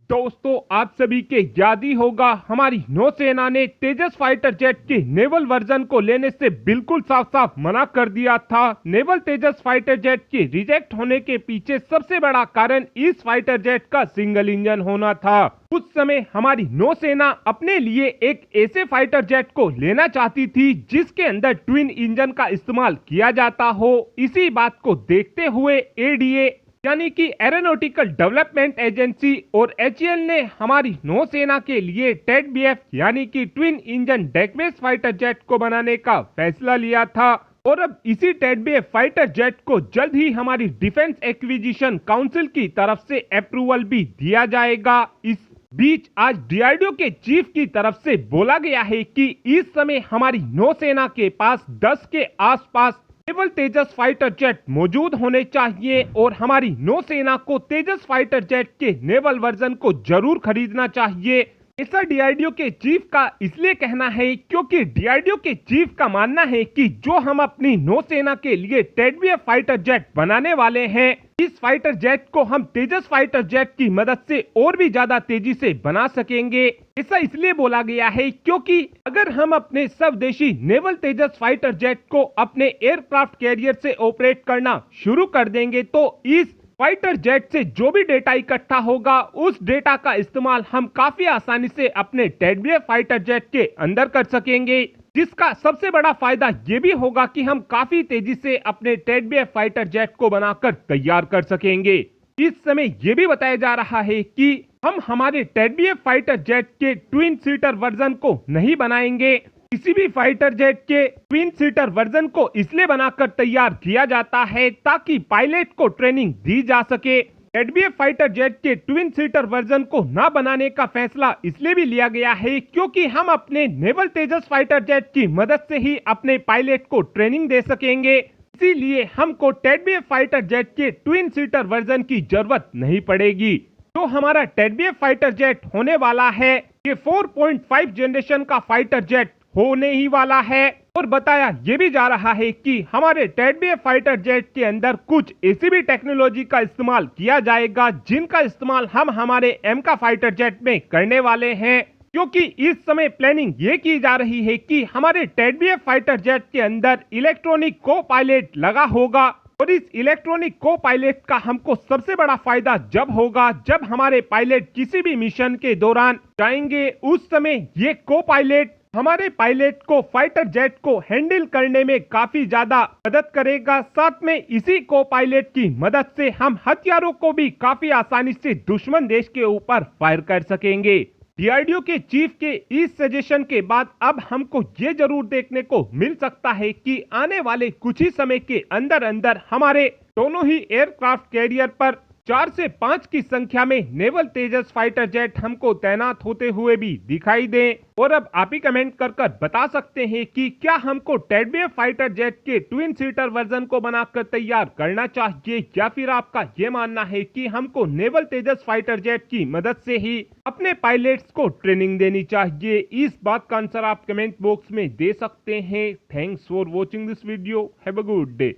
दोस्तों आप सभी के याद ही होगा हमारी नौसेना ने तेजस फाइटर जेट के नेवल वर्जन को लेने से बिल्कुल साफ साफ मना कर दिया था। नेवल तेजस फाइटर जेट के रिजेक्ट होने के पीछे सबसे बड़ा कारण इस फाइटर जेट का सिंगल इंजन होना था। उस समय हमारी नौसेना अपने लिए एक ऐसे फाइटर जेट को लेना चाहती थी जिसके अंदर ट्विन इंजन का इस्तेमाल किया जाता हो। इसी बात को देखते हुए एडीए यानी कि एरोनॉटिकल डेवलपमेंट एजेंसी और एचएएल ने हमारी नौसेना के लिए टेडबीएफ यानी कि twin engine deck based fighter jet को बनाने का फैसला लिया था। और अब इसी टेडबीएफ फाइटर जेट को जल्द ही हमारी डिफेंस एक्विजिशन काउंसिल की तरफ से अप्रूवल भी दिया जाएगा। इस बीच आज डीआरडीओ के चीफ की तरफ से बोला गया है कि इस समय हमारी नौसेना के पास 10 के आसपास नेवल तेजस फाइटर जेट मौजूद होने चाहिए और हमारी नौसेना को तेजस फाइटर जेट के नेवल वर्जन को जरूर खरीदना चाहिए। ऐसा डीआरडीओ के चीफ का इसलिए कहना है क्योंकि डीआरडीओ के चीफ का मानना है कि जो हम अपनी नौसेना के लिए टेडबीएफ फाइटर जेट बनाने वाले हैं, इस फाइटर जेट को हम तेजस फाइटर जेट की मदद से और भी ज्यादा तेजी से बना सकेंगे। ऐसा इसलिए बोला गया है क्योंकि अगर हम अपने स्वदेशी नेवल तेजस फाइटर जेट को अपने एयरक्राफ्ट कैरियर से ऑपरेट करना शुरू कर देंगे तो इस फाइटर जेट से जो भी डेटा इकट्ठा होगा उस डेटा का इस्तेमाल हम काफी आसानी से अपने टेडबीएफ फाइटर जेट के अंदर कर सकेंगे, जिसका सबसे बड़ा फायदा ये भी होगा कि हम काफी तेजी से अपने टेडबीएफ फाइटर जेट को बनाकर तैयार कर सकेंगे। इस समय ये भी बताया जा रहा है कि हम हमारे टेडबीएफ फाइटर जेट के ट्विन सीटर वर्जन को नहीं बनाएंगे। किसी भी फाइटर जेट के ट्विन सीटर वर्जन को इसलिए बनाकर तैयार किया जाता है ताकि पायलट को ट्रेनिंग दी जा सके। टेडबीएफ फाइटर जेट के ट्विन सीटर वर्जन को न बनाने का फैसला इसलिए भी लिया गया है क्योंकि हम अपने नेवल तेजस फाइटर जेट की मदद से ही अपने पायलट को ट्रेनिंग दे सकेंगे। इसीलिए हमको टेडबीएफ फाइटर जेट के ट्विन सीटर वर्जन की जरूरत नहीं पड़ेगी। तो हमारा टेडबीएफ फाइटर जेट होने वाला है ये 4.5 जनरेशन का फाइटर जेट होने ही वाला है। और बताया ये भी जा रहा है कि हमारे टेडबीएफ फाइटर जेट के अंदर कुछ ऐसी भी टेक्नोलॉजी का इस्तेमाल किया जाएगा जिनका इस्तेमाल हम हमारे एमका फाइटर जेट में करने वाले हैं, क्योंकि इस समय प्लानिंग ये की जा रही है कि हमारे टेडबीएफ फाइटर जेट के अंदर इलेक्ट्रॉनिक को पायलट लगा होगा। और इस इलेक्ट्रॉनिक को पायलट का हमको सबसे बड़ा फायदा जब होगा जब हमारे पायलट किसी भी मिशन के दौरान जाएंगे। उस समय ये को पायलट हमारे पायलट को फाइटर जेट को हैंडल करने में काफी ज्यादा मदद करेगा। साथ में इसी को पायलट की मदद से हम हथियारों को भी काफी आसानी से दुश्मन देश के ऊपर फायर कर सकेंगे। डीआरडीओ के चीफ के इस सजेशन के बाद अब हमको ये जरूर देखने को मिल सकता है कि आने वाले कुछ ही समय के अंदर अंदर हमारे दोनों ही एयरक्राफ्ट कैरियर पर 4 से 5 की संख्या में नेवल तेजस फाइटर जेट हमको तैनात होते हुए भी दिखाई दे। और अब आप ही कमेंट कर बता सकते हैं कि क्या हमको टेडबीएफ फाइटर जेट के ट्विन सीटर वर्जन को बनाकर तैयार करना चाहिए या फिर आपका ये मानना है कि हमको नेवल तेजस फाइटर जेट की मदद से ही अपने पायलट्स को ट्रेनिंग देनी चाहिए। इस बात का आंसर आप कमेंट बॉक्स में दे सकते हैं। Thanks for watching this video. Have a good day.